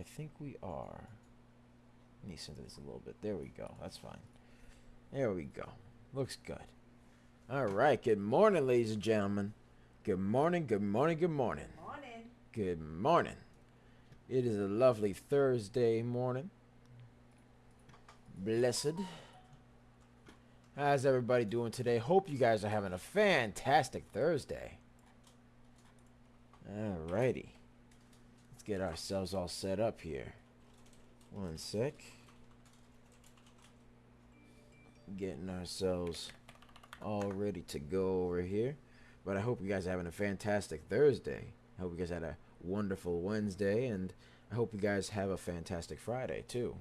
think we are. Let me center this a little bit. There we go. That's fine. There we go. Looks good. All right. Good morning, ladies and gentlemen. Good morning, good morning, good morning. Good morning. Good morning. It is a lovely Thursday morning. Blessed. How's everybody doing today? Hope you guys are having a fantastic Thursday. Alrighty. Let's get ourselves all set up here. One sec. Getting ourselves all ready to go over here. But I hope you guys are having a fantastic Thursday. I hope you guys had a wonderful Wednesday, and I hope you guys have a fantastic Friday too.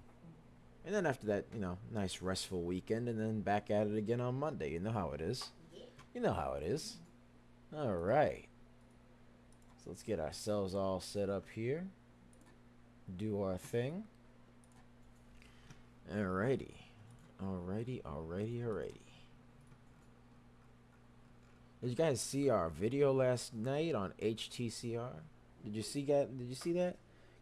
And then after that, nice restful weekend, and then back at it again on Monday. You know how it is. You know how it is. All right. So let's get ourselves all set up here. Do our thing. Alrighty. Alrighty. Did you guys see our video last night on HTCR? Did you see that?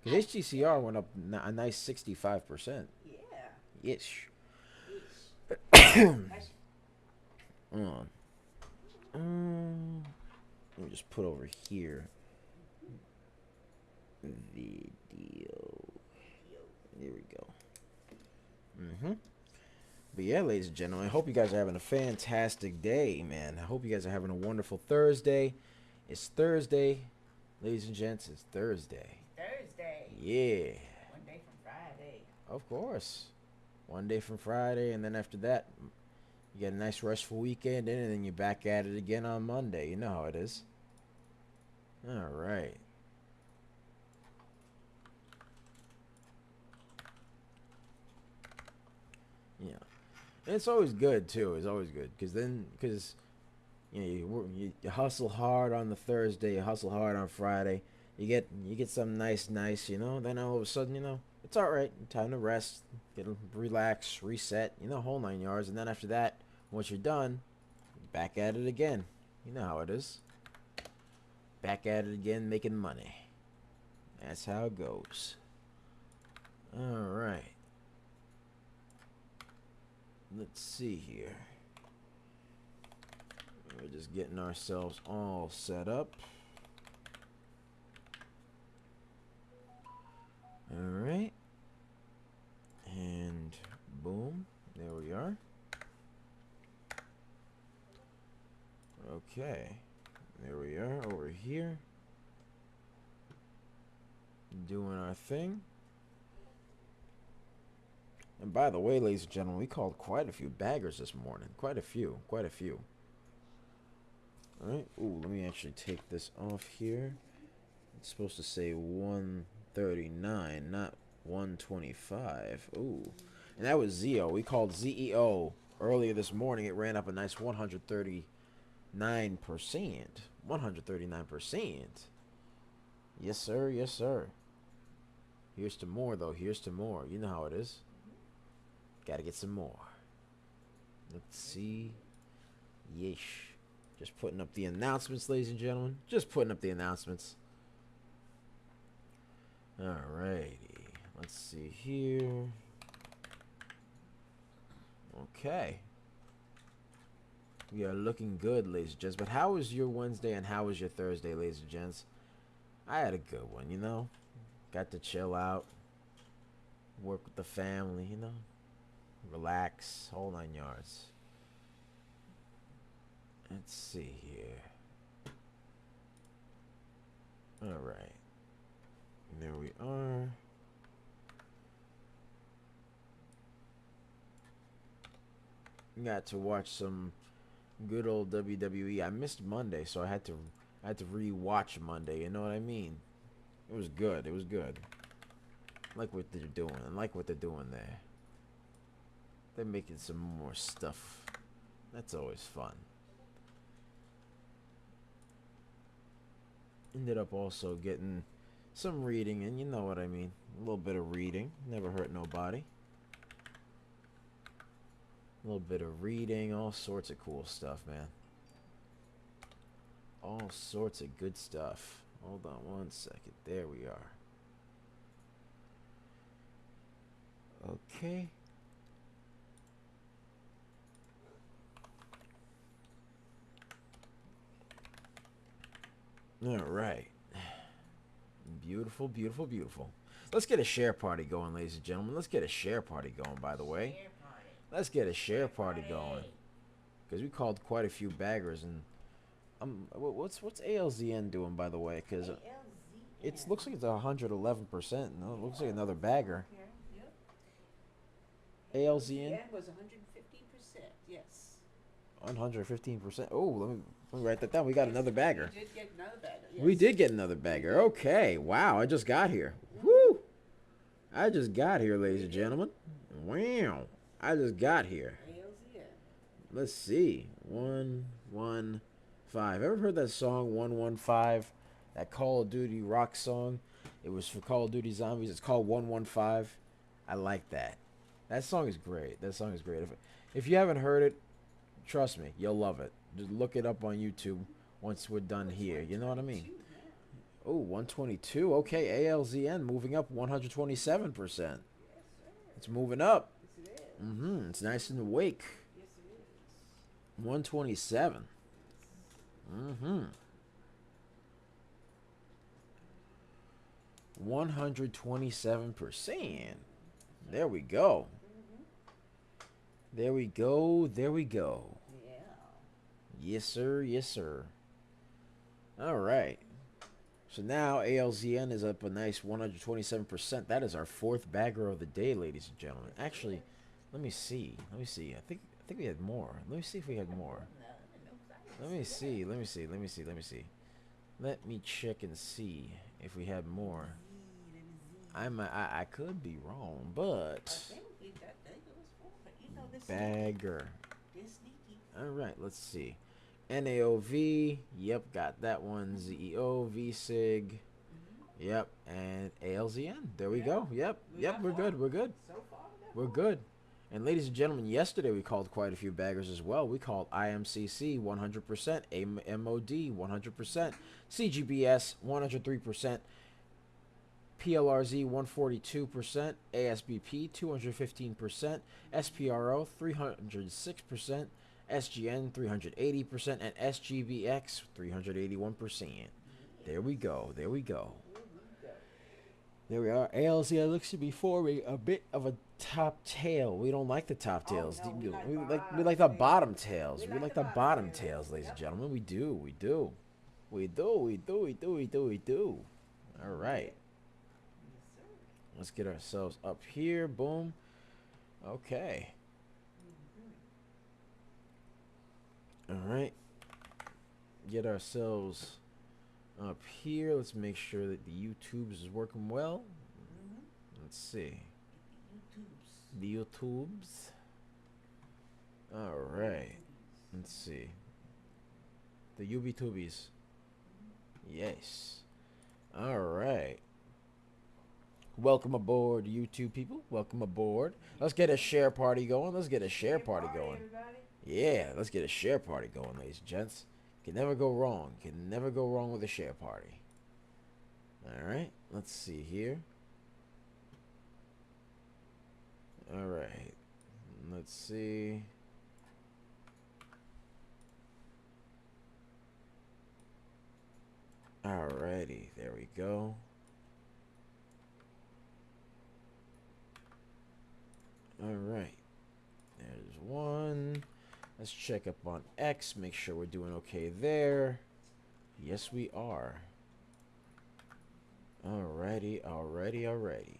Because HTCR went up a nice 65%. Yeah. Ish. Nice. Let me just put over here. Video. There we go. But yeah, ladies and gentlemen, I hope you guys are having a fantastic day, man. I hope you guys are having a wonderful Thursday. It's Thursday, ladies and gents. It's Thursday. Thursday. Yeah. One day from Friday. Of course. One day from Friday, and then after that, you get a nice restful weekend, and then you're back at it again on Monday. You know how it is. All right. Yeah. And it's always good too. It's always good because you hustle hard on the Thursday, you hustle hard on Friday, you get some nice. Then all of a sudden, it's all right. Time to rest, relax, reset. Whole 9 yards. And then after that, once you're done, back at it again. You know how it is. Back at it again, making money. That's how it goes. All right. Let's see here. We're just getting ourselves all set up. All right. And boom. There we are. Okay. There we are over here. Doing our thing. And by the way, ladies and gentlemen, we called quite a few baggers this morning. Quite a few. Alright. Ooh, let me actually take this off here. It's supposed to say 139, not 125. Ooh. And that was ZEO. We called ZEO earlier this morning. It ran up a nice 139%. 139%. Yes, sir. Here's to more, though. Here's to more. You know how it is. Gotta get some more. Let's see. Yeesh. Just putting up the announcements, ladies and gentlemen. Just putting up the announcements. Alrighty. Let's see here. Okay. We are looking good, ladies and gents. But how was your Wednesday and how was your Thursday, ladies and gents? I had a good one, Got to chill out. Work with the family, Relax, whole 9 yards. Let's see here. Alright. There we are. Got to watch some good old WWE. I missed Monday, so I had to re-watch Monday, you know what I mean? It was good. I like what they're doing. There. They're making some more stuff. That's always fun. Ended up also getting some reading, and you know what I mean. A little bit of reading. Never hurt nobody. A little bit of reading. All sorts of cool stuff, man. All sorts of good stuff. Hold on one second. There we are. Okay. All right. Beautiful, beautiful, beautiful. Let's get a share party going, ladies and gentlemen. Let's get a share party going, by the way. Share party. Let's get a share party going. Because we called quite a few baggers. And what's ALZN doing, by the way? Because it looks like it's 111%. No, it looks like another bagger. Yep. ALZN was 115%. Yes. 115%. Oh, let me write that down. We got another bagger. We did get another bagger. Yes. We did get another bagger. Okay. Wow. I just got here. Woo. I just got here, ladies and gentlemen. Wow. I just got here. Let's see. 115. Ever heard that song 115? That Call of Duty rock song? It was for Call of Duty Zombies. It's called 115. I like that. That song is great. That song is great. If you haven't heard it, trust me, you'll love it. Just look it up on YouTube once we're done here. You know what I mean? Oh, 122. Okay, ALZN moving up 127%. It's moving up. It's nice and awake. 127. 127%. There we go. There we go. There we go. Yeah. Yes, sir. Yes, sir. All right. So now ALZN is up a nice 127%. That is our fourth bagger of the day, ladies and gentlemen. Actually, let me see. Let me see. I think we had more. Let me see if we had more. Let me see. Let me see. Let me see. Let me see. Let me check and see if we had more. I could be wrong, but bagger. All right, let's see. NAOV, yep, got that one. ZEO VCIG, yep, and ALZN. There we go. Yep, we're good. We're good. We're good. And ladies and gentlemen, yesterday we called quite a few baggers as well. We called IMCC 100%, MOD 100%, CGBS 103%, PLRZ 142%, ASBP 215%, SPRO 306%, SGN 380%, and SGBX 381%. There we go. There we go. There we are. ALZN looks to be forming a bit of a top tail. We don't like the top tails. No, we like the bottom tails. We like the bottom tails, ladies and gentlemen. We do. We do. We do. We do. We do. We do. We do. All right. Let's get ourselves up here. Boom. Okay. All right. Get ourselves up here. Let's make sure that the YouTube is working well. Let's see. The YouTubes. All right. Let's see. The UBTubies. Yes. All right. Welcome aboard, YouTube people. Welcome aboard. Let's get a share party going. Let's get a share party going. Yeah, let's get a share party going, ladies and gents. Can never go wrong. Can never go wrong with a share party. All right. Let's see here. All right. Let's see. Alrighty. There we go. All right. There's one. Let's check up on X. Make sure we're doing okay there. Yes, we are. Alrighty, alrighty, alrighty.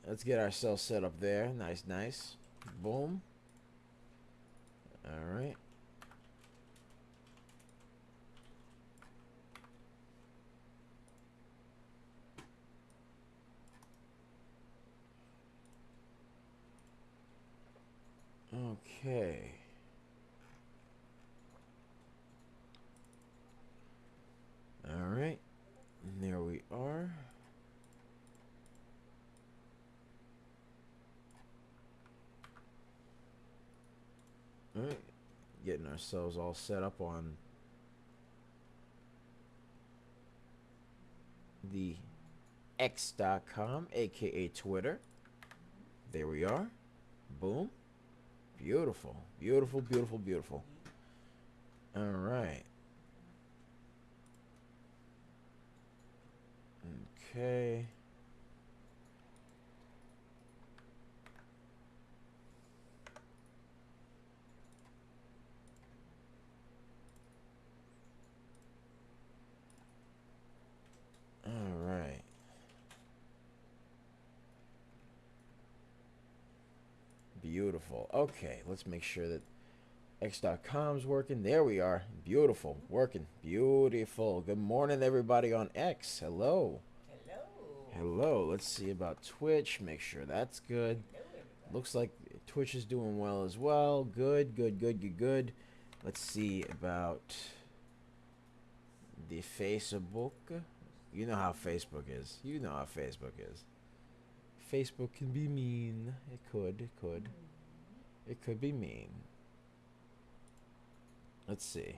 Let's get ourselves set up there. Nice, nice. Boom. All right. Okay. All right. And there we are. All right. Getting ourselves all set up on the X.com, aka Twitter. There we are. Boom. Beautiful. Beautiful, beautiful, beautiful. All right. Okay. All right. Beautiful. Okay, let's make sure that X.com's working. There we are. Beautiful. Working. Beautiful. Good morning, everybody on X. Hello. Hello. Hello. Let's see about Twitch. Make sure that's good. Hello, everybody. Looks like Twitch is doing well as well. Good, good, good, good, good. Let's see about the Facebook. You know how Facebook is. You know how Facebook is. Facebook can be mean. It could. It could. It could be mean. Let's see.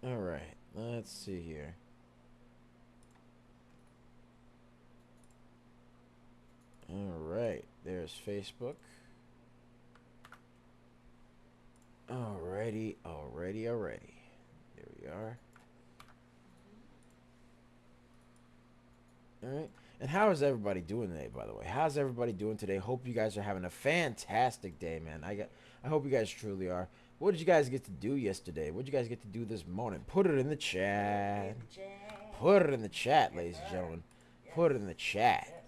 All right. Let's see here. All right. There's Facebook. Alrighty. There we are. All right. And how is everybody doing today, by the way? How's everybody doing today? Hope you guys are having a fantastic day, man. I hope you guys truly are. What did you guys get to do yesterday? What did you guys get to do this morning? Put it in the chat. Put it in the chat, ladies and gentlemen. Put it in the chat.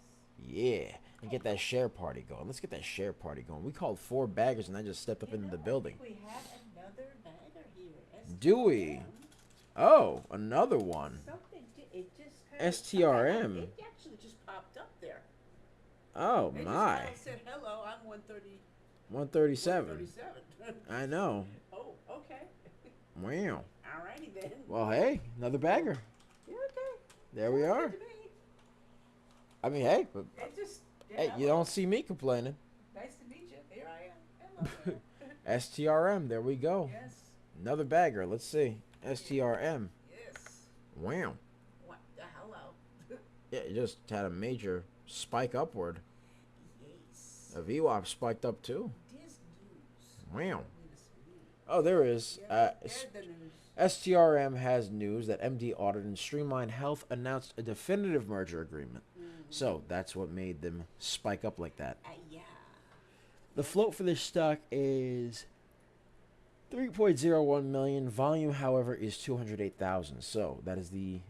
Yeah. And get that share party going. Let's get that share party going. We called 4 baggers and I just stepped up into the building. We have another bagger here. Do we? Oh, another one. Something, it just kind of, STRM. It actually just popped up there. Oh, They my. just said, hello, I'm 130. 137. 137. I know. Oh, okay. Wow. Alrighty then. Well, hey, another bagger. Yeah, okay. There we Sounds are. good to me. I mean, hey, but, It just, hey, you don't see me complaining. Nice to meet you. Here I am. Hello. STRM, there we go. Yes. Another bagger. Let's see. STRM. Yes. Wow. What the hello? Yeah, it just had a major spike upward. Yes. A VWAP spiked up too. This news. Wow. Oh, there is. There's the news. STRM has news that MD Audit and Streamline Health announced a definitive merger agreement. So that's what made them spike up like that. Yeah. The float for this stock is 3.01 million. Volume, however, is 208,000. So that is the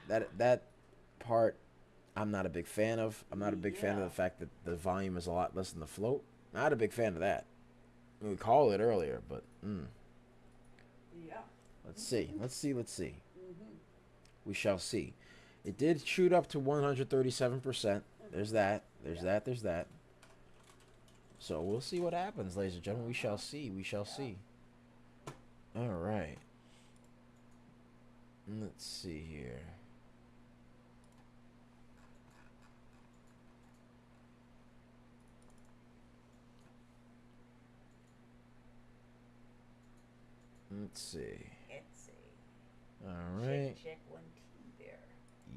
that part I'm not a big fan of. I'm not a big fan of the fact that the volume is a lot less than the float. Not a big fan of that. We called it earlier, but Yeah. let's see. We shall see. It did shoot up to 137%. There's that. There's that. So we'll see what happens, ladies and gentlemen. We shall see. We shall see. All right. Let's see here. Let's see. Let's see. All right. Check 1T there.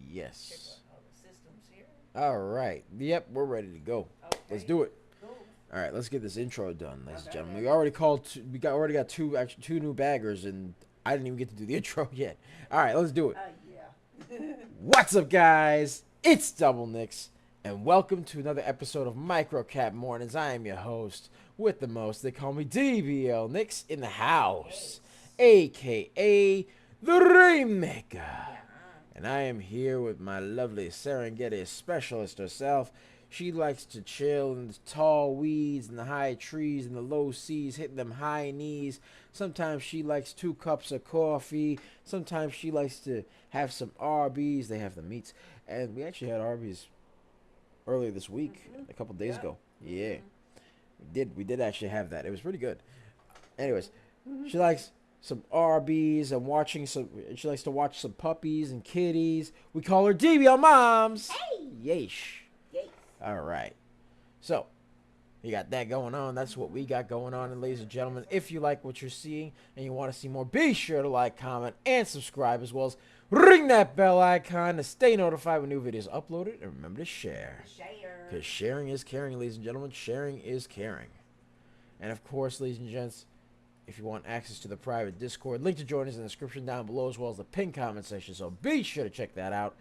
Yes. Check all the systems here. All right. Yep, we're ready to go. Okay. Let's do it. Cool. All right, let's get this intro done, ladies and Okay. gentlemen. We already called. Already got two new baggers, and I didn't even get to do the intro yet. All right, let's do it. Yeah. What's up, guys? It's Double Nicks, and welcome to another episode of Microcap Mornings. I am your host with the most. They call me DBL Nicks in the house, aka the Rainmaker. And I am here with my lovely Serengeti specialist herself. She likes to chill in the tall weeds and the high trees and the low seas, hitting them high knees. Sometimes she likes 2 cups of coffee. Sometimes she likes to have some Arby's. They have the meats. And we actually had Arby's earlier this week, a couple days ago. Yeah. We did actually have that. It was pretty good. Anyways, she likes some Arby's and she likes to watch some puppies and kitties. We call her DBL Moms. Hey. Yeesh. Yes. All right. So, you got that going on. That's what we got going on. And ladies and gentlemen, if you like what you're seeing and you want to see more, be sure to like, comment, and subscribe, as well as Ring that bell icon to stay notified when new videos are uploaded. And remember to share. Share. Because sharing is caring, ladies and gentlemen. Sharing is caring. And of course, ladies and gents, if you want access to the private Discord, link to join us in the description down below, as well as the pinned comment section. So be sure to check that out.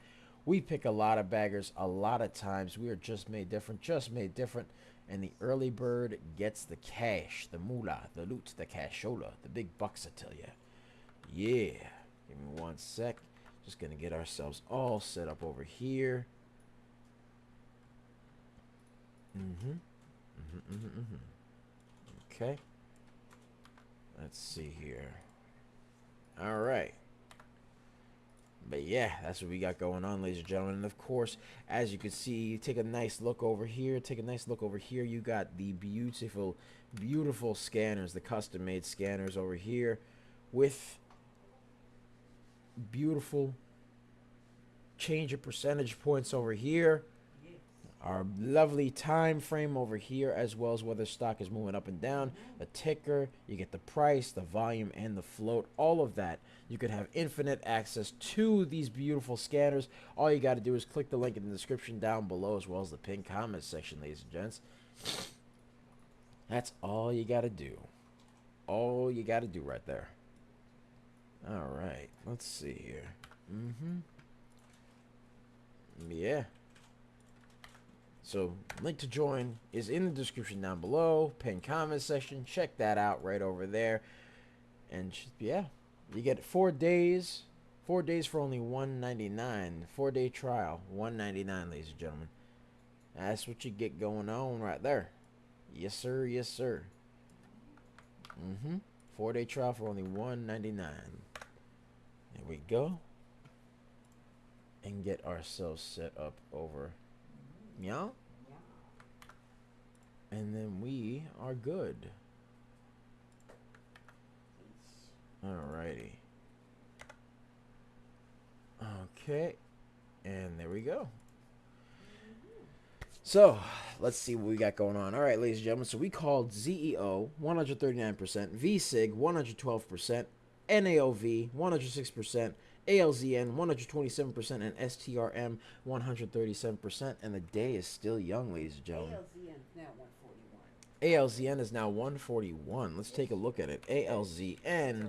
We pick a lot of baggers a lot of times. We are just made different, And the early bird gets the cash, the moolah, the loot, the cashola, the big bucks, I tell ya. Yeah. Give me one sec. Just going to get ourselves all set up over here. Okay. Let's see here. All right. But yeah, that's what we got going on, ladies and gentlemen. And of course, as you can see, take a nice look over here. You got the beautiful, beautiful scanners, the custom-made scanners over here with beautiful change of percentage points over here. Our lovely time frame over here, as well as whether stock is moving up and down, the ticker, you get the price, the volume, and the float, all of that. You could have infinite access to these beautiful scanners. All you got to do is click the link in the description down below, as well as the pinned comment section, ladies and gents. That's all you got to do. All you got to do right there. All right, let's see here. Yeah. So, link to join is in the description down below. Pinned comment section. Check that out right over there. And yeah, you get 4 days. 4 days for only $1.99. 4-day trial, $1.99, ladies and gentlemen. That's what you get going on right there. Yes, sir. Yes, sir. 4-day trial for only $1.99. There we go. And get ourselves set up over. Yeah. And then we are good. Alrighty. Okay. And there we go. So, let's see what we got going on. Alright, ladies and gentlemen. So, we called ZEO 139%, VCIG 112%, NAOV 106%, ALZN 127%, and STRM 137%. And the day is still young, ladies and gentlemen. ALZN is now 141. Let's take a look at it. ALZN.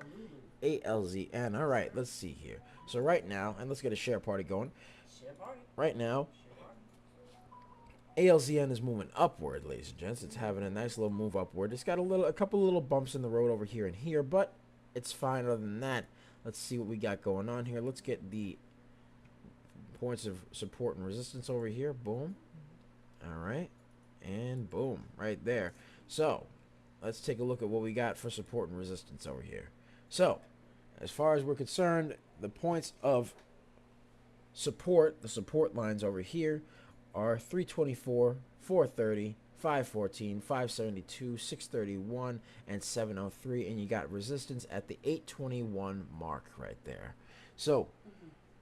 All right, let's see here. So right now, and let's get a share party going. Right now, ALZN is moving upward, ladies and gents. It's having a nice little move upward. It's got a couple little bumps in the road over here and here, but it's fine other than that. Let's see what we got going on here. Let's get the points of support and resistance over here. Boom. All right. And boom. Right there. So, let's take a look at what we got for support and resistance over here. So, as far as we're concerned, the points of support, the support lines over here, are 324, 430, 514, 572, 631, and 703, and you got resistance at the 821 mark right there. So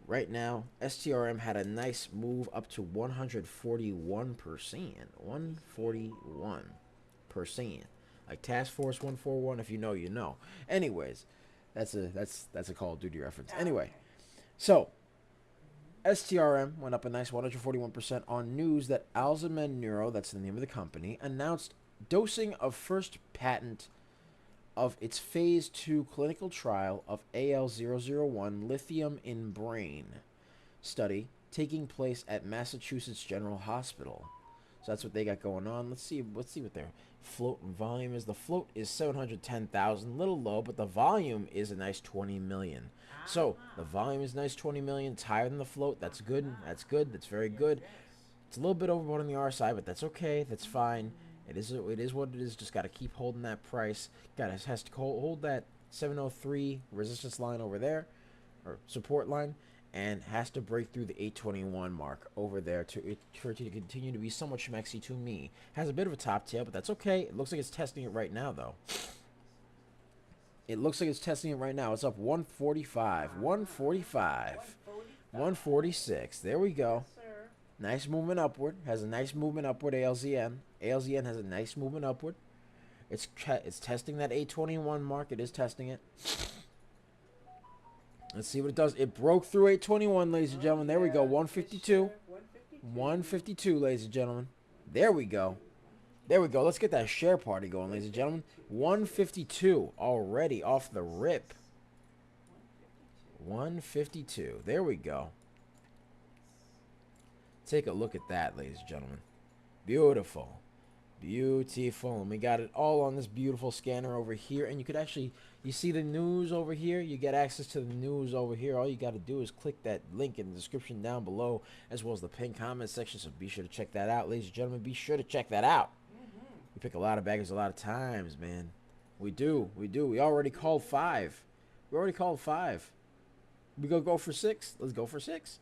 right now, STRM had a nice move up to 141%. 141%. Like Task Force 141, if you know, you know. Anyways, that's a Call of Duty reference. Anyway, so STRM went up a nice 141% on news that Alzheimer's Neuro, that's the name of the company, announced dosing of first patent of its phase 2 clinical trial of AL001 lithium in brain study taking place at Massachusetts General Hospital. So that's what they got going on. Let's see what their float and volume is. The float is 710,000, little low, but the volume is a nice 20 million. So the volume is nice 20 million. It's higher than the float. That's good. That's good. That's very good. It's a little bit overbought on the R side, but that's okay. That's fine. It is what it is. Just got to keep holding that price. Has to hold that 703 resistance line over there, or support line, and has to break through the 821 mark over there for it to continue to be somewhat schmexy to me. Has a bit of a top tail, but that's okay. It looks like it's testing it right now, though. It looks like it's testing it right now. It's up 145, 145, 146. There we go. Nice movement upward. Has a nice movement upward, ALZN. ALZN has a nice movement upward. It's testing that 821 mark. It is testing it. Let's see what it does. It broke through 821, ladies and gentlemen. There we go. 152. 152, ladies and gentlemen. There we go. There we go. Let's get that share party going, ladies and gentlemen. 152 already off the rip. 152. There we go. Take a look at that, ladies and gentlemen. Beautiful. Beautiful. And we got it all on this beautiful scanner over here. And you could actually, you see the news over here? You get access to the news over here. All you got to do is click that link in the description down below, as well as the pinned comment section. So be sure to check that out, ladies and gentlemen. Be sure to check that out. We pick a lot of baggers a lot of times, man. We do. We do. We already called 5. We already called 5. We gonna go for 6? Let's go for 6.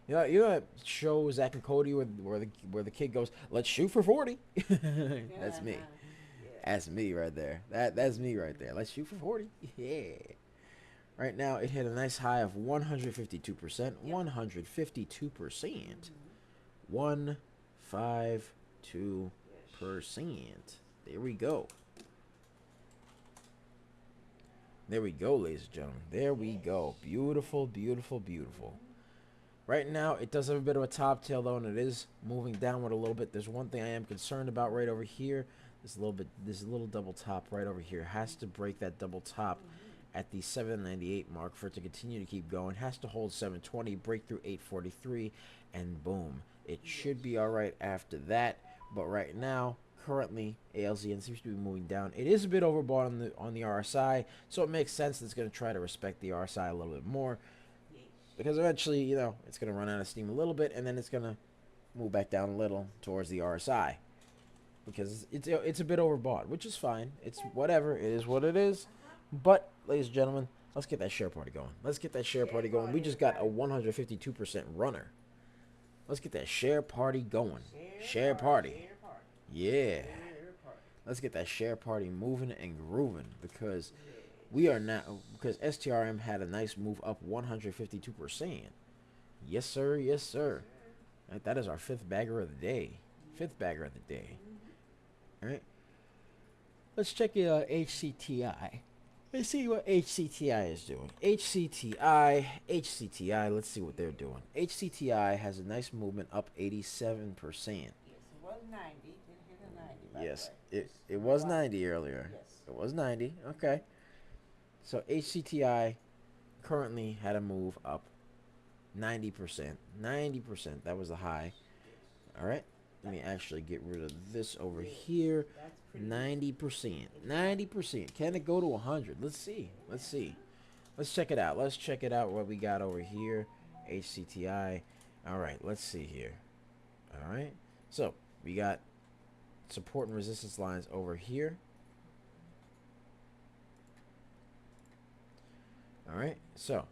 You know that show Zach and Cody where the kid goes, "Let's shoot for 40." That's me. That's me right there. That's me right there. Let's shoot for 40. Yeah. Right now it hit a nice high of 152%. 152%. 152%. There we go. There we go, ladies and gentlemen. There we go. Beautiful, beautiful, beautiful. Right now, it does have a bit of a top tail, though, and it is moving downward a little bit. There's one thing I am concerned about right over here. This little double top right over here. It has to break that double top at the 798 mark for it to continue to keep going. It has to hold 720, break through 843, and boom. It should be all right after that. But right now, currently, ALZN seems to be moving down. It is a bit overbought on the RSI, so it makes sense that it's going to try to respect the RSI a little bit more. Because eventually, you know, it's going to run out of steam a little bit, and then it's going to move back down a little towards the RSI. Because it's a bit overbought, which is fine. It's whatever. It is what it is. But, ladies and gentlemen, let's get that share party going. Let's get that share party going. We just got a 152% runner. Let's get that share party going. Share party. Yeah. Let's get that share party moving and grooving, because we are now, because STRM had a nice move up 152%. Yes, sir. Yes, sir. Right, that is our 5th bagger of the day. 5th bagger of the day. All right. Let's check HCTI. Let's see what HCTI is doing. HCTI. Let's see what they're doing. HCTI has a nice movement up 87%. Yes, it was 90. Didn't hit a 90. Yes, it was 90 earlier. Yes. It was 90. Okay. So HCTI currently had a move up 90%. 90%. That was the high. All right. Let me actually get rid of this over here. 90%. 90%. Can it go to 100? Let's see. Let's see. Let's check it out. Let's check it out what we got over here. HCTI. All right. Let's see here. All right. So we got support and resistance lines over here. All right, so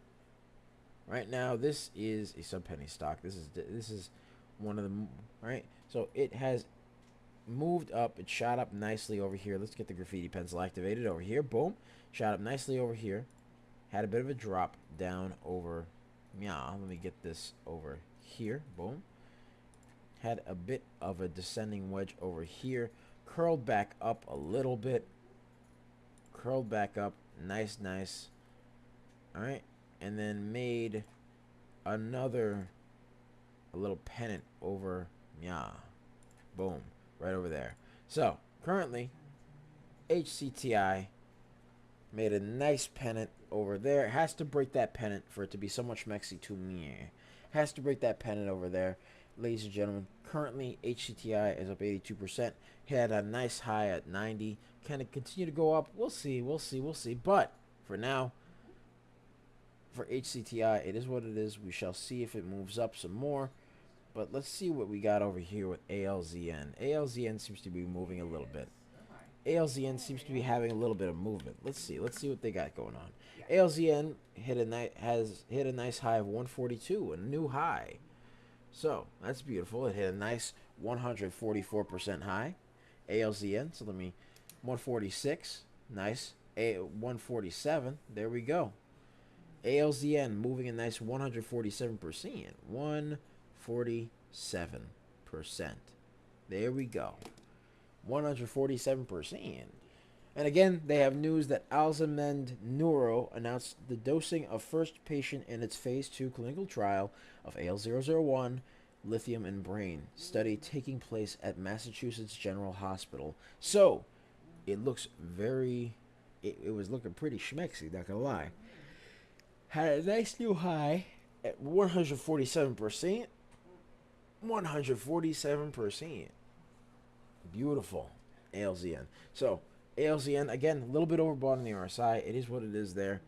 right now this is a sub-penny stock. This is one of the right. So it has moved up. It shot up nicely over here. Let's get the graffiti pencil activated over here. Boom, shot up nicely over here. Had a bit of a drop down over. Yeah, let me get this over here. Boom. Had a bit of a descending wedge over here. Curled back up a little bit. Curled back up. Nice, nice. All right, and then made a little pennant over, yeah, boom, right over there. So currently, HCTI made a nice pennant over there. It has to break that pennant for it to be so much mexy to me. Has to break that pennant over there, ladies and gentlemen. Currently, HCTI is up 82%. Had a nice high at 90. Can it continue to go up? We'll see. We'll see. We'll see. But for now, for HCTI, it is what it is. We shall see if it moves up some more. But let's see what we got over here with ALZN. ALZN seems to be moving a little bit. ALZN seems to be having a little bit of movement. Let's see. Let's see what they got going on. ALZN has hit a nice high of 142, a new high. So that's beautiful. It hit a nice 144% high. ALZN. So let me 146. Nice. 147. There we go. ALZN moving a nice 147%. 147%. There we go. 147%. And again, they have news that Alzheimer's Neuro announced the dosing of first patient in its phase 2 clinical trial of AL001 lithium in brain study taking place at Massachusetts General Hospital. So, it looks very, it was looking pretty schmexy, not gonna lie. Had a nice new high at 147%. 147%. Beautiful. ALZN. So, ALZN, again, a little bit overbought on the RSI. It is what it is there.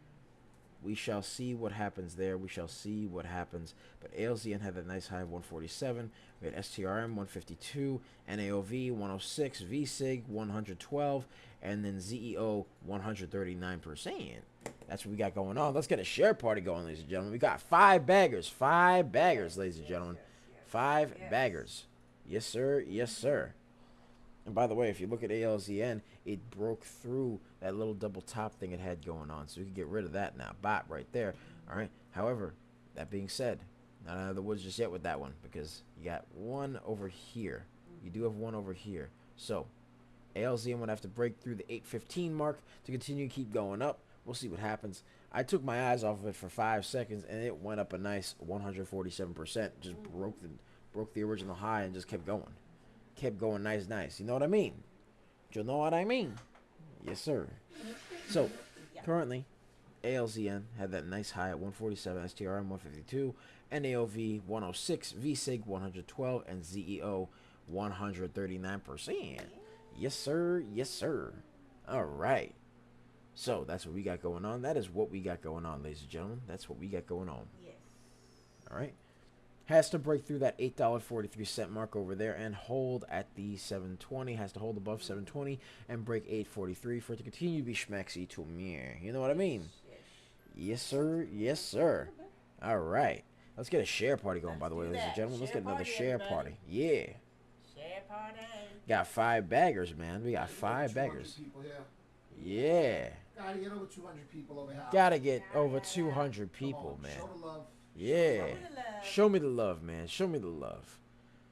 We shall see what happens there. We shall see what happens. But ALZN had that nice high of 147. We had STRM 152, NAOV 106, VCIG 112, and then ZEO 139%. That's what we got going on. Let's get a share party going, ladies and gentlemen. We got 5 baggers. 5 baggers, ladies and gentlemen. 5 baggers. Yes, sir. Yes, sir. And by the way, if you look at ALZN, it broke through that little double top thing it had going on. So we can get rid of that now. Bot right there. All right. However, that being said, not out of the woods just yet with that one, because you got one over here. You do have one over here. So ALZN would have to break through the 815 mark to continue to keep going up. We'll see what happens. I took my eyes off of it for 5 seconds, and it went up a nice 147%. Just broke the original high and just kept going. Kept going nice. You know what I mean? You know what I mean? Yes, sir. So, currently, ALZN had that nice high at 147, STRM 152, NAOV 106, VCIG 112, and ZEO 139%. Yes, sir. Yes, sir. All right. So, that's what we got going on. That is what we got going on, ladies and gentlemen. That's what we got going on. Yes. All right. Has to break through that $8.43 mark over there and hold at the 720. Has to hold above 720 and break 8.43 for it to continue to be schmexy to me. You know what I mean? Yes, sir. Yes, sir. All right. Let's get a share party going, by the way, ladies and gentlemen. Let's get another share party. Yeah. Share party. Got 5 baggers, man. We got 5 baggers. Yeah. Gotta get over 200 people over here. Gotta get over 200 people, man. Show the love. Yeah. Show me the love, man. Show me the love.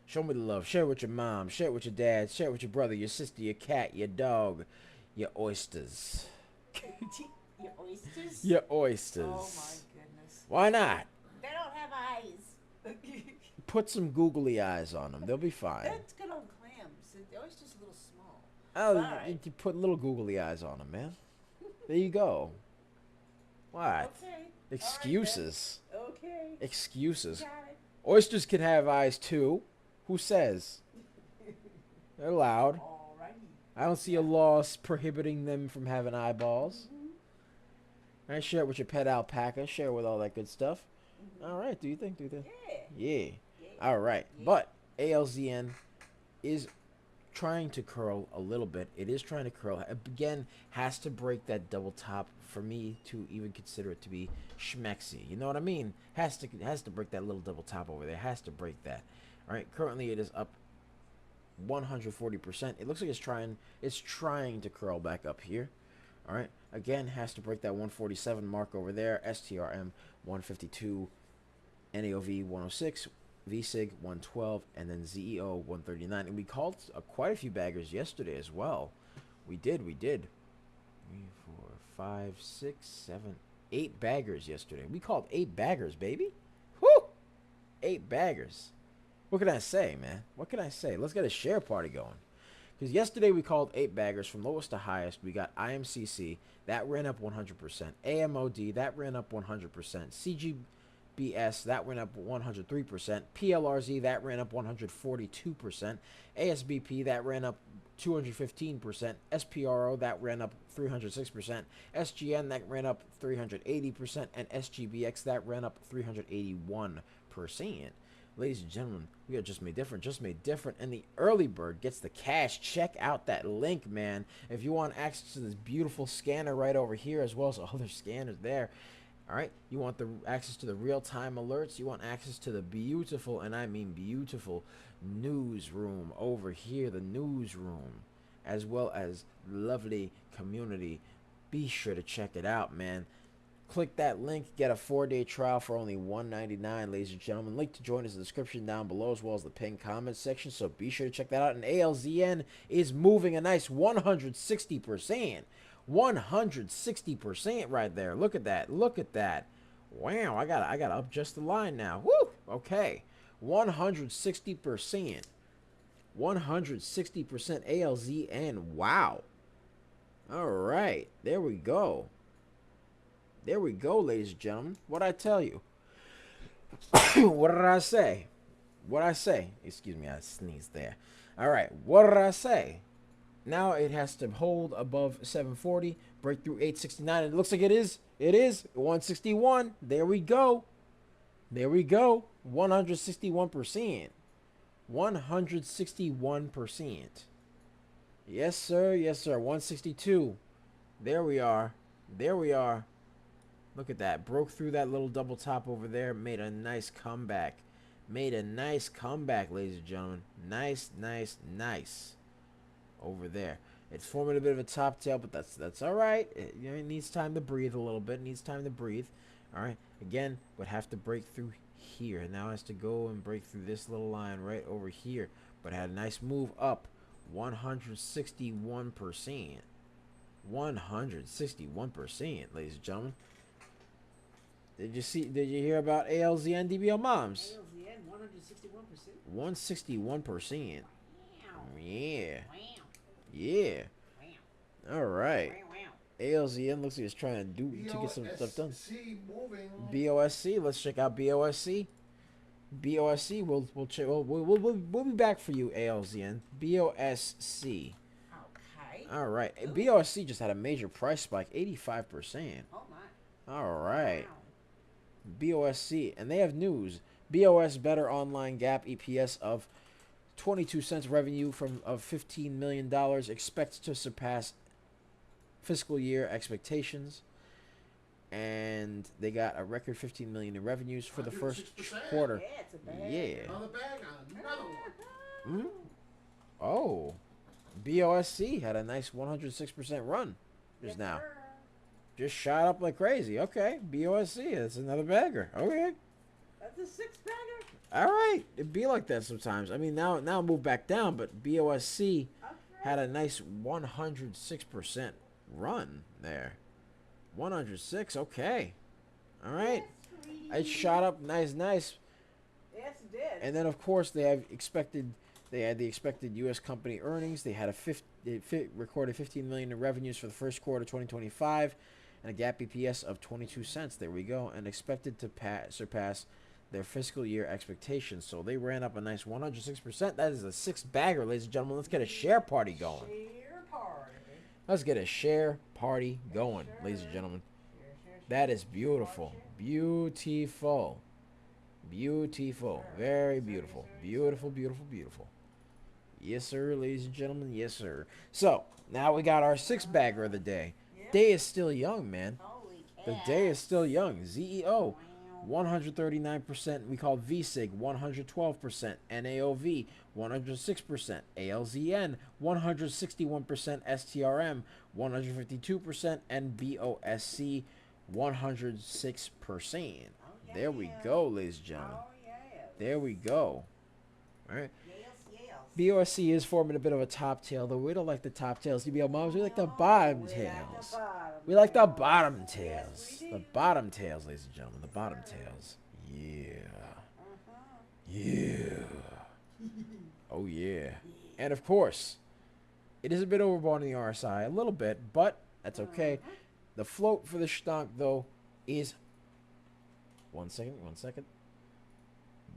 Show me the love. Share it with your mom. Share it with your dad. Share it with your brother, your sister, your cat, your dog, your oysters. Your oysters? Your oysters. Oh my goodness. Why not? They don't have eyes. Put some googly eyes on them. They'll be fine. That's good on clams. The oyster's a little small. Oh, Right. you put little googly eyes on them, man. There you go. What? Okay. Excuses. All right, okay. Excuses. Got it. Oysters can have eyes too. Who says? They're allowed. All righty. I don't see a law prohibiting them from having eyeballs. All right, share it with your pet alpaca. Share it with all that good stuff. All right, do you think? Yeah. Yeah. Yeah. All right. Yeah. But ALZN is trying to curl a little bit. It is trying to curl. Again, has to break that double top for me to even consider it to be schmexy. You know what I mean? Has to break that little double top over there. Has to break that. All right. Currently, it is up 140%. It looks like it's trying to curl back up here. All right. Again, has to break that 147 mark over there. STRM 152, NAOV 106, VCIG 112, and then ZEO 139. And we called quite a few baggers yesterday as well. We did. 3, 4, 5, 6, 7, 8 baggers yesterday. We called 8 baggers, baby. Whoo! 8 baggers. What can I say, man? What can I say? Let's get a share party going. Because yesterday we called 8 baggers from lowest to highest. We got IMCC. That ran up 100%. AMOD. That ran up 100%. CGBS. That ran up 103%. PLRZ. That ran up 142%. ASBP. That ran up 215%. SPRO. That ran up 306%. SGN. That ran up 380%. And SGBX. That ran up 381%. Ladies and gentlemen, we are just made different, and the early bird gets the cash. Check out that link, man. If you want access to this beautiful scanner right over here, as well as other scanners there, all right, you want the access to the real-time alerts, you want access to the beautiful, and I mean beautiful, newsroom over here, the newsroom, as well as lovely community. Be sure to check it out, man. Click that link. Get a 4-day trial for only $1.99, ladies and gentlemen. Link to join is in the description down below, as well as the pinned comment section. So be sure to check that out. And ALZN is moving a nice 160%. 160% right there. Look at that. Look at that. Wow, I gotta up just the line now. Woo! Okay. 160%. 160% ALZN. Wow. All right. There we go. There we go, ladies and gentlemen. What'd I tell you? What did I say? What'd I say? Excuse me, I sneezed there. All right. What did I say? Now it has to hold above 740, break through 869. It looks like it is. It is 161. There we go. There we go. 161%. 161%. Yes, sir. Yes, sir. 162. There we are. There we are. Look at that. Broke through that little double top over there. Made a nice comeback. Made a nice comeback, ladies and gentlemen. Nice, nice, nice. Over there. It's forming a bit of a top tail, but that's all right. It needs time to breathe a little bit. It needs time to breathe. All right. Again, would have to break through here. Now it has to go and break through this little line right over here. But had a nice move up. 161%. 161%, ladies and gentlemen. Did you hear about ALZN DBL Moms? ALZN 161%. 161%. Wow. Yeah. Wow. Yeah. Wow. All right. Wow. ALZN looks like it's trying to get some stuff done. BOSC moving. BOSC. Let's check out BOSC. BOSC. We'll check. We'll be back for you, ALZN. BOSC. Okay. All right. BOSC just had a major price spike, 85%. Oh my. All right. Wow. BOSC, and they have news. BOS better online GAAP EPS of 22 cents, revenue of $15 million, expects to surpass fiscal year expectations, and they got a record 15 million in revenues for the first 106%. quarter. Yeah, it's a bag. Yeah. Another bag on another one. Oh, BOSC had a nice 106% run just Yes, now. sir. Just shot up like crazy. Okay, BOSC, that's another bagger. Okay. That's a six-bagger. All right, it be like that sometimes. I mean, now move back down, but BOSC had a nice 106% run there. 106, okay. All right, it shot up nice. Yes, it did. And then of course they had the expected U.S. company earnings. They had recorded 15 million in revenues for the first quarter 2025, and a GAAP EPS of 22 cents. There we go, and expected to surpass their fiscal year expectations. So they ran up a nice 106%. That is a six-bagger, ladies and gentlemen. Let's get a share party going. Share party. Let's get a share party going, ladies and gentlemen. Share. That is beautiful. Beautiful. Beautiful. Very beautiful. Beautiful, beautiful, beautiful. Yes, sir, ladies and gentlemen. Yes, sir. So, now we got our six-bagger of the day. Day is still young, man. Holy cow. The day is still young. ZEO, Wow. 139%. We call VCIG, 112%. NAOV, 106%. ALZN, 161%. STRM, 152%. And BOSC, 106%. There we go, ladies and gentlemen. Oh, yeah. There we go. All right. Yes. BOSC is forming a bit of a top tail, though we don't like the top tails. DBL Moms, we like the bottom tails. We like the bottom tails. The bottom tails, ladies and gentlemen. The bottom tails. Yeah. Yeah. Oh, yeah. And of course, it is a bit overbought in the RSI, a little bit, but that's okay. The float for the stonk, though, is... One second.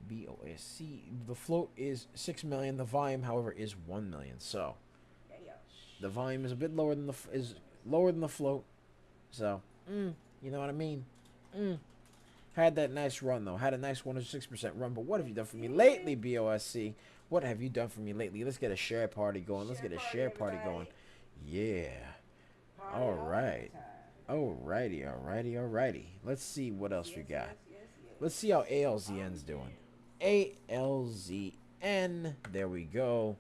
BOSC. The float is 6 million. The volume, however, is 1 million. So the volume is a bit lower than the float. So you know what I mean. Had that nice run though. Had a nice 106% run. But what have you done for me lately, BOSC? What have you done for me lately? Let's get a share party going. Let's get a share party going. Yeah. All right. Alrighty. Let's see what else we got. Let's see how ALZN's doing. ALZN. There we go.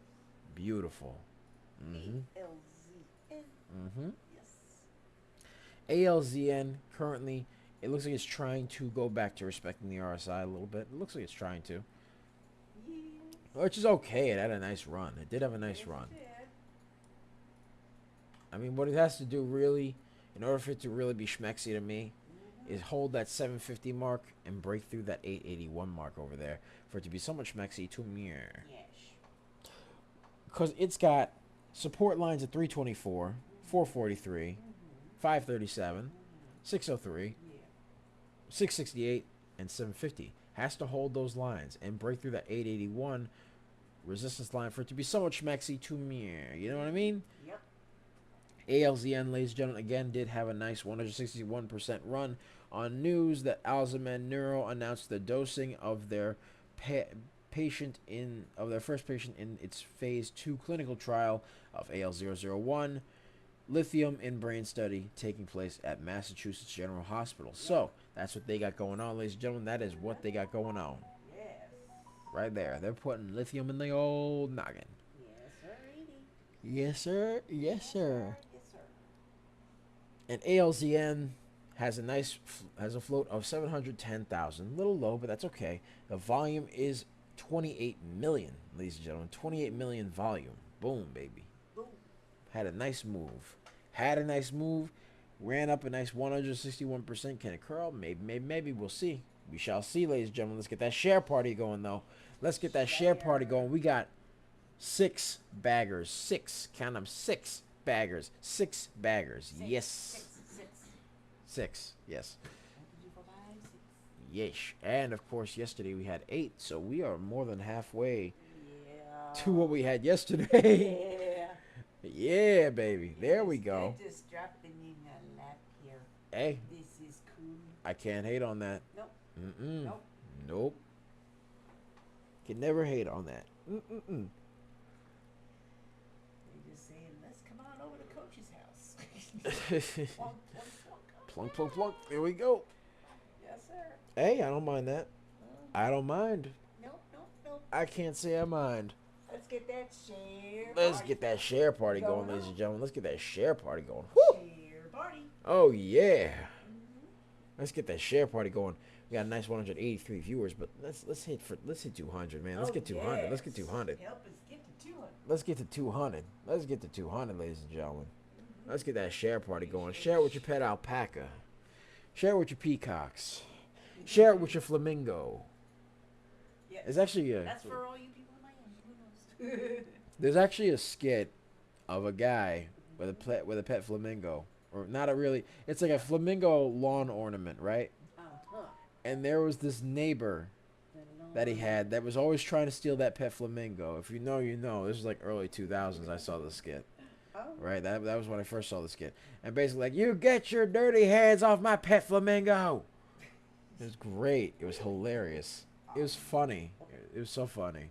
Beautiful. ALZN. Yes. ALZN currently It looks like it's trying to go back to respecting the RSI a little bit. It looks like it's trying to. Yes. Which is okay. It had a nice run. It did have a nice Yes, run. it did. I mean, what it has to do really, in order for it to really be schmexy to me, is hold that 750 mark and break through that 881 mark over there for it to be so much schmexy to me. Yes. Because it's got support lines at 324, 443, 537, 603, Yeah. 668, and 750. Has to hold those lines and break through that 881 resistance line for it to be so much schmexy to me. You know what I mean? Yep. ALZN, ladies and gentlemen, again did have a nice 161% run on news that Alzheimer's Neuro announced the dosing of their first patient in its phase 2 clinical trial of AL001 lithium in brain study taking place at Massachusetts General Hospital. So that's what they got going on, ladies and gentlemen. That is what they got going on Yes. right there. They're putting lithium in the old noggin. Yes, sir. Yes, sir. Yes, sir. Yes, sir. And ALZN has a float of 710,000. Little low, but that's okay. The volume is 28 million, ladies and gentlemen. 28 million volume. Boom, baby. Boom. Had a nice move. Ran up a nice 161%. Can it curl? Maybe. We'll see. We shall see, ladies and gentlemen. Let's get that share party going, though. Let's get that share party going. We got 6 baggers. 6. Count them. 6 baggers. 6 baggers. Yes. 6. Yes. What did you buy? 6. Yesh. And, of course, yesterday we had 8. So we are more than halfway Yeah. to what we had yesterday. Yeah. Yeah, baby. There we Yes, go. they're just dropping in a lap here. Hey, This is cool. I can't hate on that. Nope. Nope. Nope. Can never hate on that. They're just saying, let's come on over to Coach's house. Plunk, plunk, plunk. Plunk, plunk, plunk. There we go. Yes, sir. Hey, I don't mind that. I don't mind. Nope, nope, nope. I can't say I mind. Let's get that share. Let's party. get that share party going, Going ladies on. and gentlemen. Let's get that share party going. Woo! Share party. Oh, yeah. Let's get that share party going. We got a nice 183 viewers, but let's hit 200, man. Let's Oh, get 200. yes. Let's get 200. Help us get to 200. Let's get to 200. Let's get to 200, ladies and gentlemen. Let's get that share party going. Share it with your pet alpaca. Share it with your peacocks. Share it with your flamingo. Yes. There's actually That's for all you people in Miami. Who knows? there's actually a skit of a guy with a pet flamingo, or not a really. It's like a flamingo lawn ornament, right? Uh-huh. And there was this neighbor that he had that was always trying to steal that pet flamingo. If you know, you know. This was like early 2000s. I saw the skit. Oh. Right, that was when I first saw the skit. And basically, like, you get your dirty hands off my pet flamingo. It was great. It was hilarious. It was funny. It was so funny.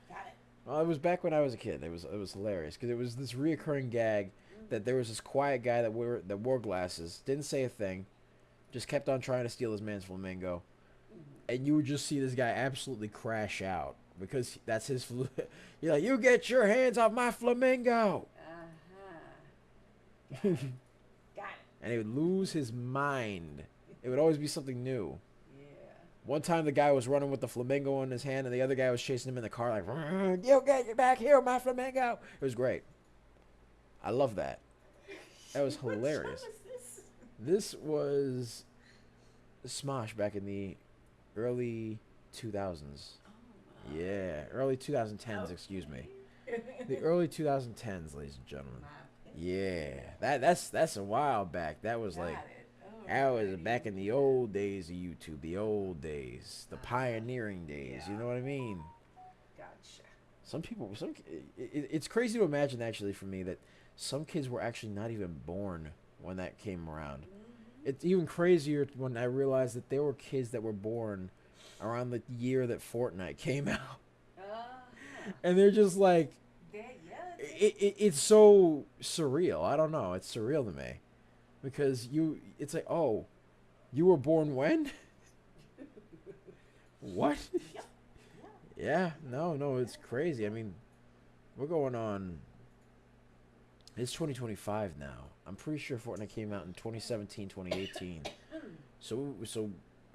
Got it. Well, it was back when I was a kid. It was hilarious because it was this reoccurring gag that there was this quiet guy that wore glasses, didn't say a thing, just kept on trying to steal his man's flamingo, and you would just see this guy absolutely crash out because that's his. You're like, you get your hands off my flamingo. Uh-huh. Got it. And he would lose his mind. It would always be something new. Yeah. One time the guy was running with the flamingo in his hand and the other guy was chasing him in the car like, you get back here, my flamingo. It was great. I love that. That was hilarious. What show is This this? was Smosh back in the early 2000s. Oh, Yeah, early 2010s, excuse me. The early 2010s, ladies and gentlemen. Yeah, that's a while back. That was like, that was back in the old days of YouTube, the old days, the pioneering days. You know what I mean? Gotcha. It's crazy to imagine actually for me that some kids were actually not even born when that came around. It's even crazier when I realized that there were kids that were born around the year that Fortnite came out, and they're just like, it's so surreal. I don't know. It's surreal to me because it's like, oh, you were born when? What? Yeah, no, it's crazy. I mean, we're going on. It's 2025 now. I'm pretty sure Fortnite came out in 2017, 2018. So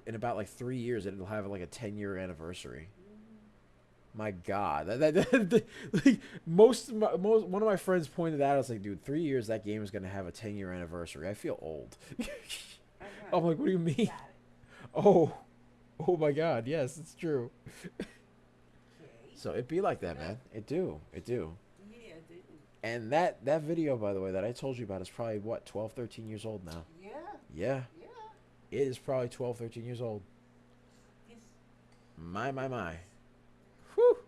in about like 3 years, it'll have like a 10-year anniversary. My God, like one of my friends pointed out. I was like, dude, 3 years that game is gonna have a 10-year anniversary. I feel old. I'm like, what do you mean? Got it. Oh, oh my God, yes, it's true. Okay. So it be like that, man. It do. Yeah, dude. And that video, by the way, that I told you about is probably what 12, 13 years old now. Yeah. Yeah, Yeah. it is probably 12, 13 years old. Yes. My. Whew.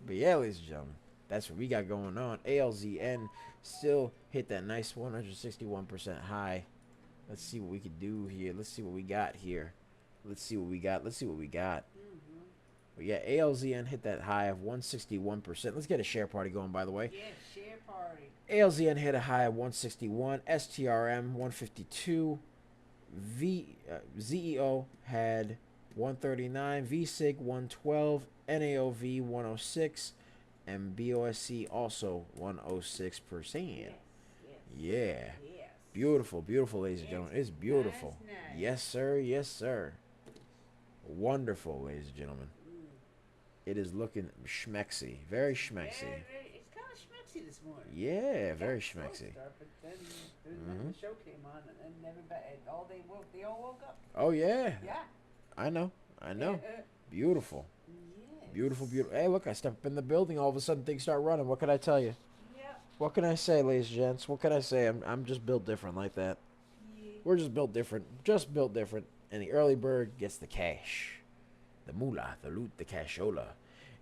But yeah, ladies and gentlemen, that's what we got going on. ALZN still hit that nice 161% high. Let's see what we can do here. Let's see what we got here. Let's see what we got. But yeah, ALZN hit that high of 161%. Let's get a share party going, by the way. Yeah, share party. ALZN hit a high of 161. STRM 152. ZEO had 139. VCIG 112. NAOV 106. And BOSC also 106%. Yes. Yeah. Yes. Beautiful, ladies and gentlemen. It's beautiful. Nice. Yes, sir. Wonderful, ladies and gentlemen. It is looking schmexy. Very schmexy. It's kind of schmexy this morning. Yeah, very Got slow schmexy. start, but then the show came on, and everybody, they all woke up. Oh, yeah. Yeah. I know. Beautiful. Yes. Beautiful. Hey, look, I step up in the building. All of a sudden, things start running. What can I tell you? Yeah. What can I say, ladies and gents? What can I say? I'm just built different like that. Yeah. We're just built different. And the early bird gets the cash. The moolah, the loot, the cashola.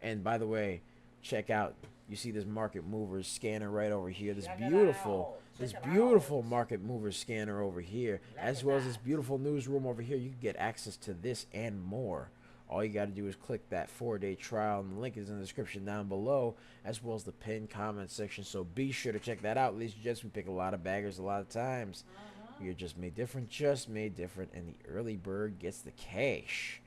And by the way, check out, you see this market movers scanner right over here. This Check it beautiful, out. this Check it beautiful out. market mover scanner over here, Look as at well as this that. beautiful newsroom over here. You can get access to this and more. All you got to do is click that 4-day trial, and the link is in the description down below, as well as the pinned comment section. So be sure to check that out. Ladies and gents, we pick a lot of baggers a lot of times. We are just made different, and the early bird gets the cash.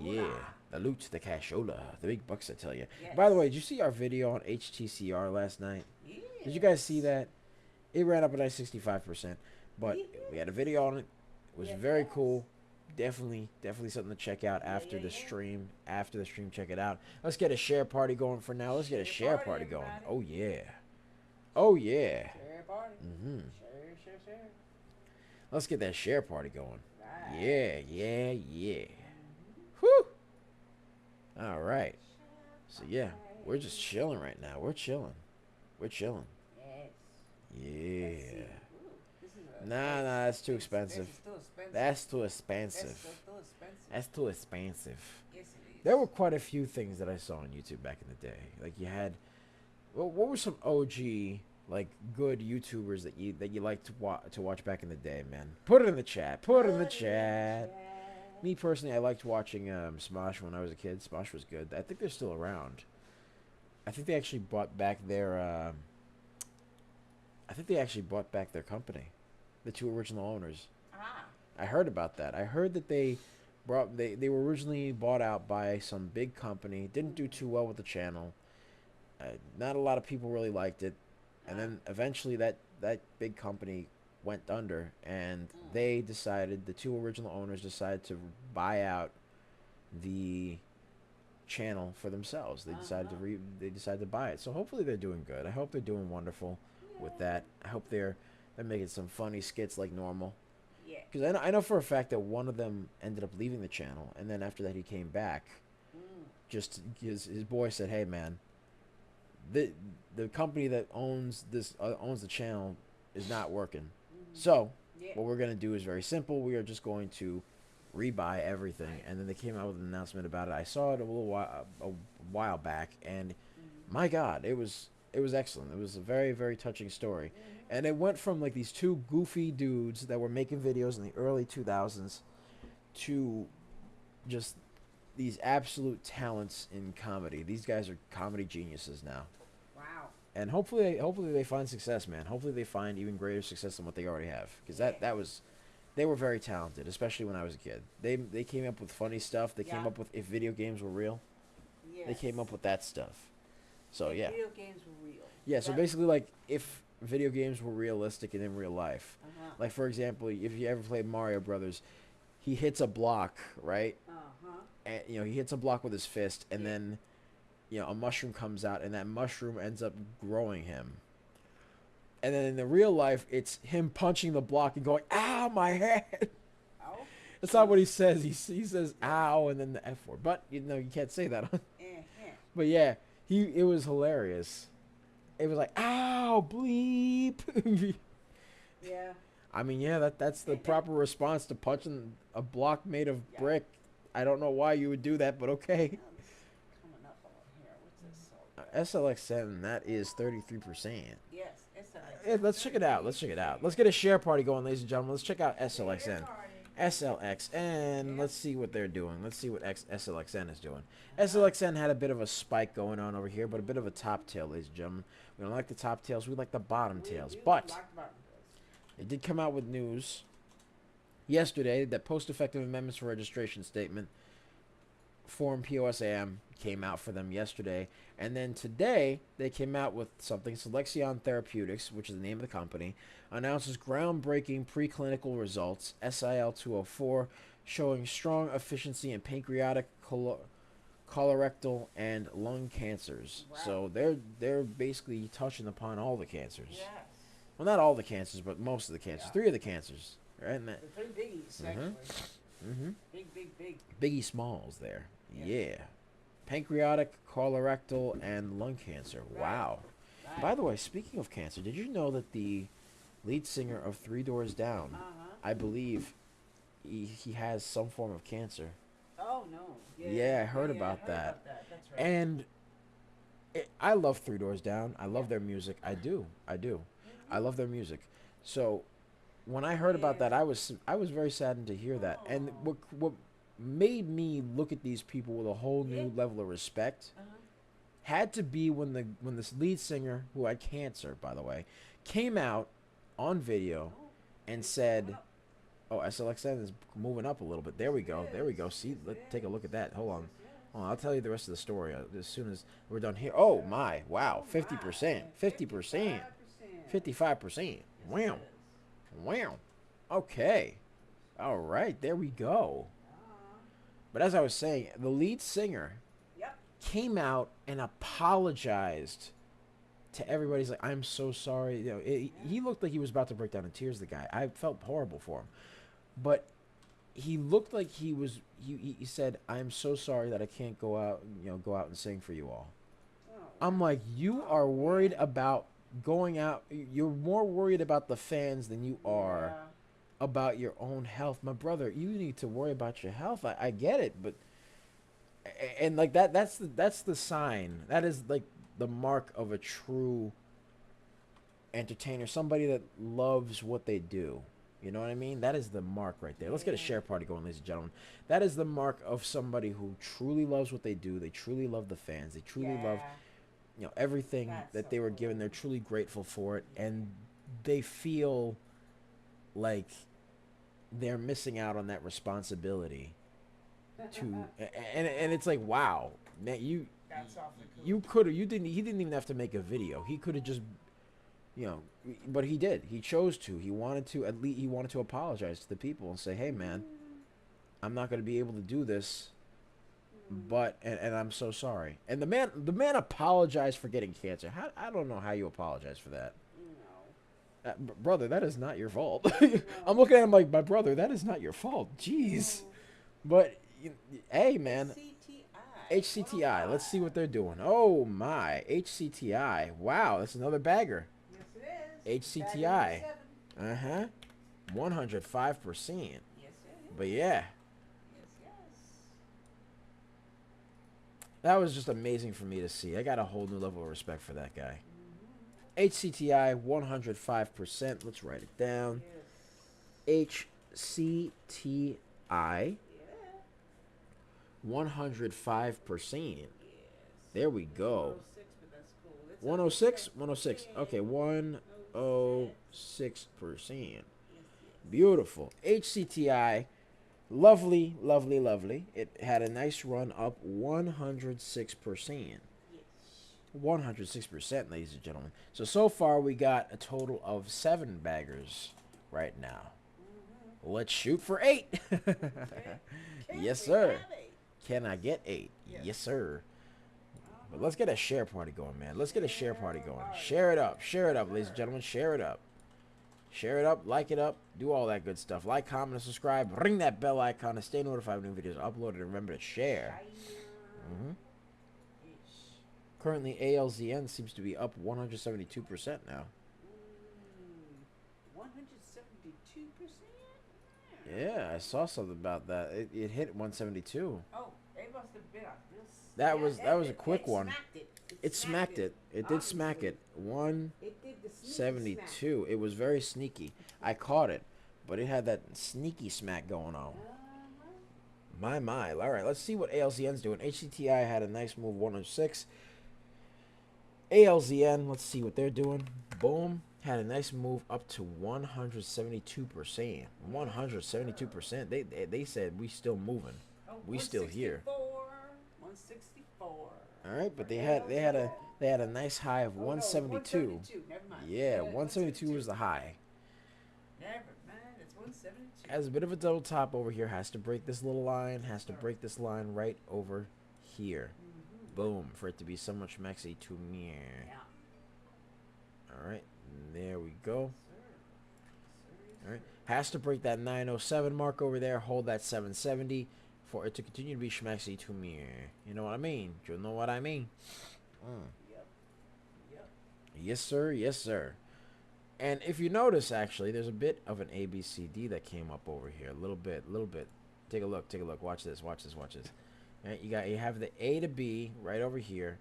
Yeah, the loot, the cashola, the big bucks, I tell you. Yes. By the way, did you see our video on HTCR last night? Yes. Did you guys see that? It ran up a nice 65%, but we had a video on it. It was Yes, very yes. cool. Definitely something to check out after the stream. After the stream, check it out. Let's get a share party going for now. Let's get a share Share party party, going. everybody. Oh yeah. Share party. Mm-hmm. Share. Let's get that share party going. Right. Yeah. Whew. All right. So yeah, we're just chilling right now. We're chilling. Yes. Yeah. Let's see. Ooh, this is a- Nah, that's too expensive. This is too expensive. That's too That's expensive. too expensive. That's too expensive. Yes, it is. There were quite a few things that I saw on YouTube back in the day. Like you had, well, what were some OG like good YouTubers that you liked to watch back in the day, man? Put it in the chat. Put it in the chat. Me personally, I liked watching Smosh when I was a kid. Smosh was good. I think they're still around. I think they actually bought back their. I think they actually bought back their company, the two original owners. Ah. I heard about that. I heard that they were originally bought out by some big company. Didn't do too well with the channel. Not a lot of people really liked it, and then eventually that big company went under, and they decided, the two original owners decided to buy out the channel for themselves. They decided to buy it. So hopefully they're doing good. I hope they're doing wonderful with that. I hope they're making some funny skits like normal. Yeah. Because I know for a fact that one of them ended up leaving the channel, and then after that he came back. Just his boy said, "Hey man, the company that owns the channel is not working. So Yeah. what we're gonna do is very simple. We are just going to rebuy everything." And then they came out with an announcement about it. I saw it a while back, and my God, it was excellent. It was a very, very touching story. And it went from like these two goofy dudes that were making videos in the early 2000s to just these absolute talents in comedy. These guys are comedy geniuses now. Wow. And hopefully they find success, man. Hopefully they find even greater success than what they already have. Because they were very talented, especially when I was a kid. They came up with funny stuff. They came Yeah. up with, if video games were real, they Yes. came up with that stuff. So yeah. Video games were real. Yeah, so That- basically, like, if video games were realistic and in real life. Like, for example, if you ever played Mario Brothers, he hits a block, right? And, you know, he hits a block with his fist, and then, you know, a mushroom comes out, and that mushroom ends up growing him. And then in the real life, it's him punching the block and going, "Ow, my head!" Oh. That's not what he says. He says "ow" and then the F word. But you know, you can't say that. But yeah, it was hilarious. It was like, "Ow, bleep." Yeah. I mean, yeah, that's the proper response to punching a block made of brick. I don't know why you would do that, but okay. Coming up on here. What's this? SLX7, that is 33%. Yes, SLX. Hey, let's check it out. Let's check it out. Let's get a share party going, ladies and gentlemen. Let's check out SLXN. SLXN. Let's see what they're doing. Let's see what SLXN is doing. SLXN had a bit of a spike going on over here, but a bit of a top tail, ladies and gentlemen. We don't like the top tails. We like the bottom tails. But it did come out with news yesterday that post-effective amendments for registration statement form POSAM came out for them yesterday. And then today, they came out with something. Selection Therapeutics, which is the name of the company, announces groundbreaking preclinical results, SIL-204, showing strong efficiency in pancreatic, colorectal, and lung cancers. Wow. So they're basically touching upon all the cancers. Yes. Well, not all the cancers, but most of the cancers. Yeah. 3 of the cancers. Right? And The 3 biggies, actually. Big. Biggie Smalls there. Yeah. Yeah. Pancreatic, colorectal, and lung cancer. Right. Wow. Right. By the way, speaking of cancer, did you know that the lead singer of Three Doors Down, I believe he has some form of cancer? Oh, no. Yeah, I heard about that. That's right. And I love Three Doors Down. I love their music. I do. I love their music. So when I heard about that, I was very saddened to hear that. And what made me look at these people with a whole new level of respect had to be when this lead singer, who had cancer, by the way, came out on video and said, "Oh, SLXN is moving up a little bit." There we go. See, let's take a look at that. Hold on. I'll tell you the rest of the story as soon as we're done here. Oh my, wow, 50%, 50%, 55%. Wow. Okay. All right, there we go. But as I was saying, the lead singer came out and apologized to everybody. He's like, "I'm so sorry." You know, he looked like he was about to break down in tears. The guy, I felt horrible for him, but he looked like he was. He said, "I'm so sorry that I can't go out and sing for you all." I'm like, you are worried about going out. You're more worried about the fans than you are about your own health. My brother, you need to worry about your health. I get it, but and like that's the sign. That is like the mark of a true entertainer, somebody that loves what they do. You know what I mean? That is the mark right there. Let's get a share party going, ladies and gentlemen. That is the mark of somebody who truly loves what they do. They truly love the fans. They truly love, everything that they were given. They're truly grateful for it, and they feel like they're missing out on that responsibility to and it's like, wow, man, he didn't even have to make a video. He could have just, but he did. He chose to. He wanted to apologize to the people and say, "Hey man, I'm not going to be able to do this, but and I'm so sorry." And the man apologized for getting cancer. I don't know how you apologize for that. Brother, that is not your fault. I'm looking at him like, my brother, that is not your fault. Jeez. But hey man, HCTI. Let's see what they're doing. Oh my, HCTI. Wow, that's another bagger. Yes, it is. HCTI. 105%. Yes, it is. But yeah, Yes. that was just amazing for me to see. I got a whole new level of respect for that guy. HCTI 105%. Let's write it down. HCTI 105%. There we go. 106? 106. Okay, 106%. Beautiful. HCTI, lovely, lovely, lovely. It had a nice run up, 106%. 106%, ladies and gentlemen. So far we got a total of 7 baggers right now. Let's shoot for 8. Yes, sir. Can I get 8? Yes, sir. But let's get a share party going, man. Let's get a share party going. Share it up, ladies and gentlemen. Share it up. Share it up, like it up, do all that good stuff. Like, comment, and subscribe. Ring that bell icon to stay notified when new videos are uploaded. And remember to share. Currently, ALZN seems to be up 172% now. 172%? Yeah, I saw something about that. It hit 172. Oh, they must have been on this. That was a quick one. Smacked it. It smacked it. It did smack it. 172. It was very sneaky. I caught it, but it had that sneaky smack going on. My. All right, let's see what ALZN's doing. HCTI had a nice move, 106. ALZN, let's see what they're doing. Boom, had a nice move up to 172%. 172%. They said we still moving. We still here. 164. All right, but they had a nice high of 172. 172. Never mind. Yeah, 172 was the high. Never mind, it's 172. Has a bit of a double top over here. Has to break this little line. Has to break this line right over here. Boom, for it to be so much maxi to me. Yeah. All right, there we go. All right, has to break that 907 mark over there. Hold that 770 for it to continue to be schmaxy to me. You know what I mean? You know what I mean? Yep. Yes, sir. Yes, sir. And if you notice, actually, there's a bit of an ABCD that came up over here. A little bit. Take a look. Watch this. Right, you have the A to B right over here,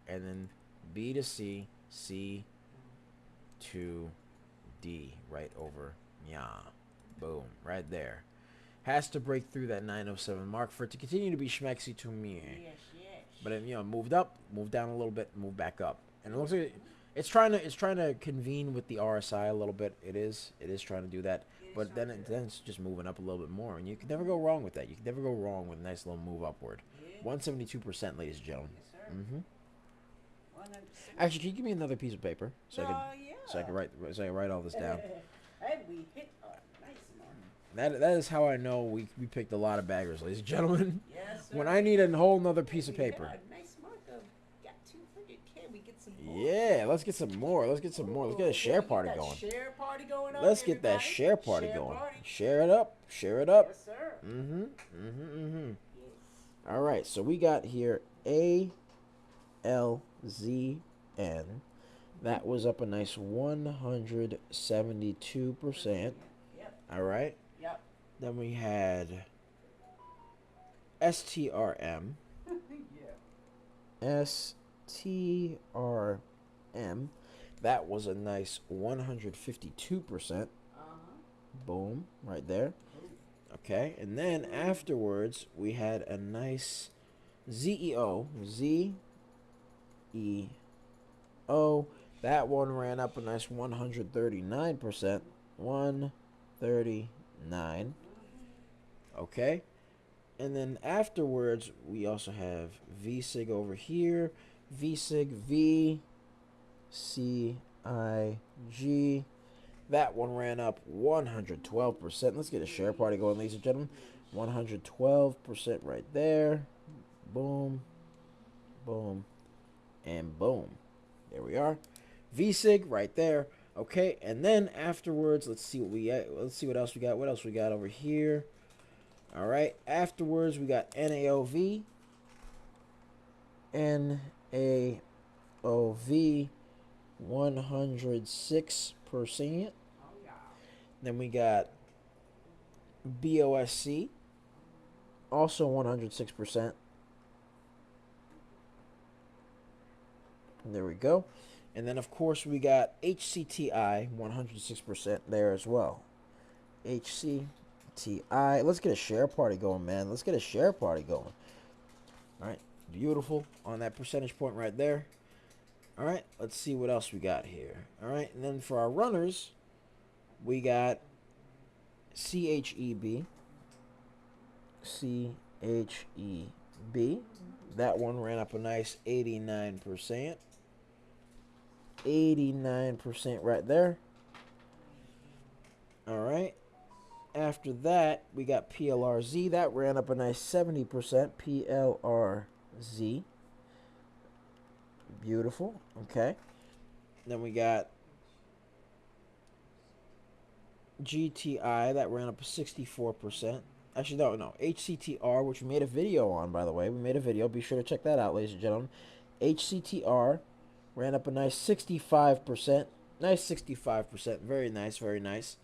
and then B to C, C to D right over. Yeah, boom, right there. Has to break through that 907 mark for it to continue to be schmexy to me. Yes. But it, moved up, moved down a little bit, moved back up, and it looks like it's trying to convene with the RSI a little bit. It is trying to do that. But then it's just moving up a little bit more, and you can never go wrong with that. You can never go wrong with a nice little move upward. 172%, ladies and gentlemen. Yes, sir. Actually, can you give me another piece of paper so I can write all this down? And we hit a nice mark. That is how I know we picked a lot of baggers, ladies and gentlemen. Yes, sir. When I need a whole nother piece of paper. A nice mark of got 200. Can we get some more? Yeah, let's get some more. Let's get a share party going. Share party going on. Let's get that share party going. Share it up. Share it up. Yes, sir. Yes. All right, so we got here ALZN. That was up a nice 172%. Yep. All right. Yep. Then we had STRM. Yeah. STRM. That was a nice 152%. Boom, right there. Okay, and then afterwards we had a nice ZEO. That one ran up a nice 139%. 139. Okay. And then afterwards, we also have VCIG over here. VCIG, VCIG. That one ran up 112%. Let's get a share party going, ladies and gentlemen. 112% right there. Boom, boom, and boom. There we are. VCIG right there. Okay, and then afterwards, let's see what else we got. What else we got over here? All right. Afterwards, we got NAOV. NAOV 106%. Then we got BOSC, also 106%. There we go. And then, of course, we got HCTI, 106% there as well. HCTI. Let's get a share party going, man. Let's get a share party going. All right. Beautiful on that percentage point right there. All right. Let's see what else we got here. All right. And then for our runners, we got CHEB. CHEB. That one ran up a nice 89%. 89% right there. All right. After that, we got PLRZ. That ran up a nice 70%. PLRZ. Beautiful. Okay. Then we got GTI. That ran up 64%. Actually, no. HCTR, which we made a video on, by the way. We made a video. Be sure to check that out, ladies and gentlemen. HCTR ran up a nice 65%. Nice 65%. Very nice, very nice.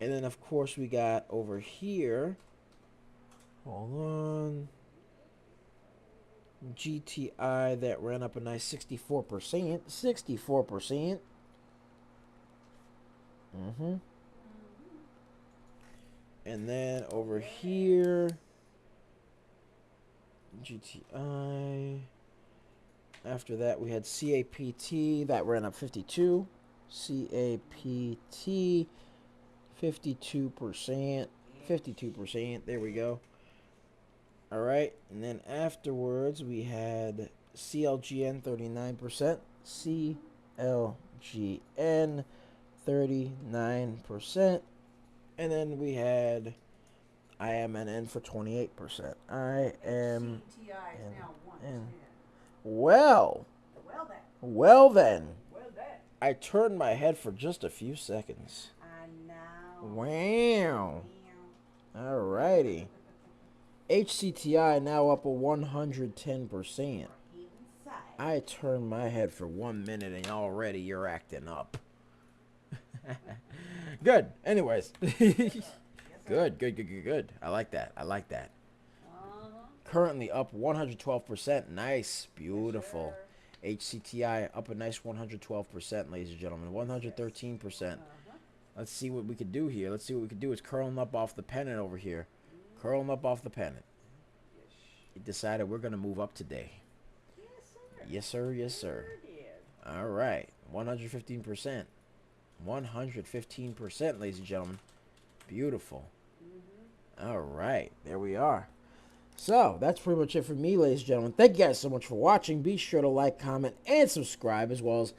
And then, of course, we got over here. Hold on. GTI, that ran up a nice 64%. 64%. And then over here, GTI. After that, we had CAPT. That ran up 52. CAPT, 52%. 52%. There we go. All right. And then afterwards, we had CLGN, 39%. CLGN, 39%. And then we had IMNN for 28%. IMNN. Well then. I turned my head for just a few seconds. I know. Wow. Alrighty. HCTI now up a 110%. I turned my head for 1 minute and already you're acting up. Good. Anyways. Good. I like that. Currently up 112%. Nice. Beautiful. HCTI up a nice 112%, ladies and gentlemen. 113%. Let's see what we could do here. It's curling up off the pennant over here. Curling up off the pennant. He decided we're going to move up today. Yes, sir. All right. 115%. 115%, ladies and gentlemen. Beautiful. All right. There we are. So, that's pretty much it for me, ladies and gentlemen. Thank you guys so much for watching. Be sure to like, comment, and subscribe, as well as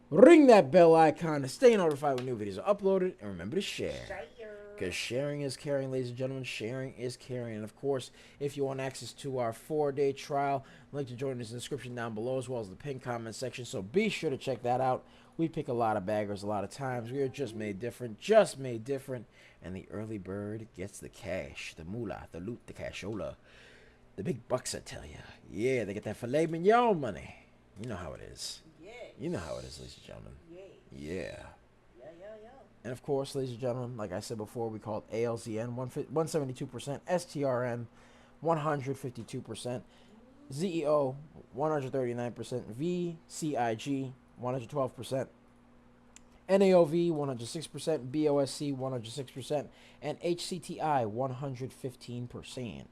ring that bell icon to stay notified when new videos are uploaded. And remember to share. Because sharing is caring, ladies and gentlemen. Sharing is caring. And, of course, if you want access to our 4-day trial, link to join us in the description down below, as well as the pinned comment section. So, be sure to check that out. We pick a lot of baggers a lot of times. We are just made different. And the early bird gets the cash, the moolah, the loot, the cashola. The big bucks, I tell ya. Yeah, they get that filet mignon money. You know how it is. You know how it is, ladies and gentlemen. Yeah. And of course, ladies and gentlemen, like I said before, we call it ALZN 172%, STRM 152%, ZEO 139%, VCIG 112%, NAOV 106%, BOSC 106%, and HCTI 115%.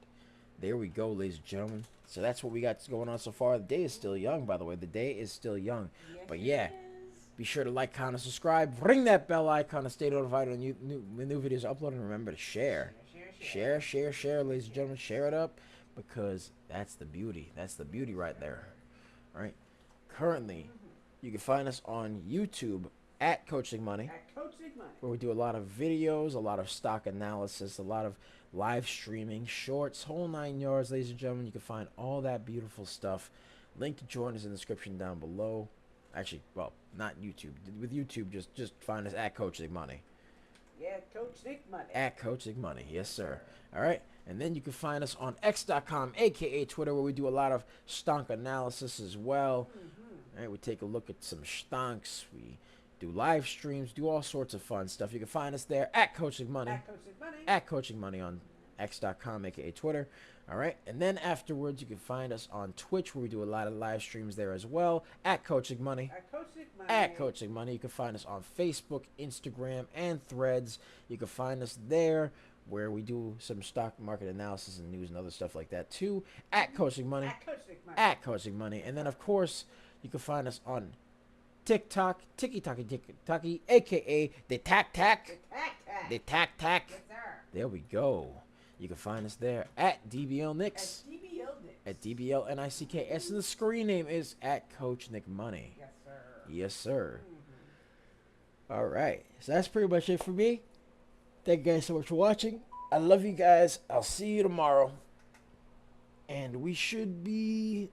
There we go, ladies and gentlemen. So that's what we got going on so far. The day is still young, by the way. The day is still young. But yeah, be sure to like, comment, subscribe. Ring that bell icon to stay notified when new videos are uploaded. And remember to share. Share, ladies and gentlemen. Share it up because that's the beauty. That's the beauty right there. All right. Currently, you can find us on YouTube at Coaching Money, where we do a lot of videos, a lot of stock analysis, a lot of live streaming, shorts, whole 9 yards, ladies and gentlemen. You can find all that beautiful stuff. Link to join us in the description down below. Actually, well, not YouTube. With YouTube, just find us at Coach Nick Money. Yeah, Coach Nick Money. At Coach Nick Money, yes, sir. All right, and then you can find us on X.com, aka Twitter, where we do a lot of stonk analysis as well. All right, we take a look at some stonks. We do live streams, do all sorts of fun stuff. You can find us there at Coaching Money. At Coaching Money on X.com, aka Twitter. All right, and then afterwards you can find us on Twitch, where we do a lot of live streams there as well, at Coaching Money. At Coaching Money. You can find us on Facebook, Instagram, and Threads. You can find us there, where we do some stock market analysis and news and other stuff like that too, at Coaching Money. At Coaching Money. And then of course you can find us on TikTok, TikTok, aka the Tac Tac. The Tac Tac. Yes, sir. There we go. You can find us there at DBL Nicks. At DBL Nicks. At DBL NICKS. And the screen name is at Coach Nick Money. Yes, sir. Yes, sir. All right. So that's pretty much it for me. Thank you guys so much for watching. I love you guys. I'll see you tomorrow. And we should be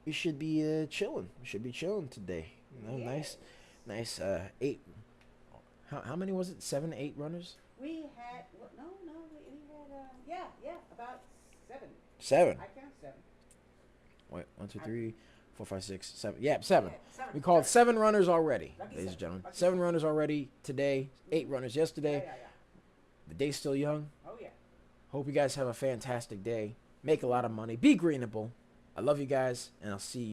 chilling. We should be chilling today. You know, Yes. nice 8. How many was it? 7, 8 runners? We had, no, we had, yeah, about 7. 7. I count 7. Wait, 1, 2, 3, 4, 5, 6, 7. Yeah, 7. Yeah, 7. We called 7 runners already, Lucky ladies and 7. gentlemen. Lucky 7 runners already today. 8 runners yesterday. Yeah. The day's still young. Oh, yeah. Hope you guys have a fantastic day. Make a lot of money. Be greenable. I love you guys, and I'll see you.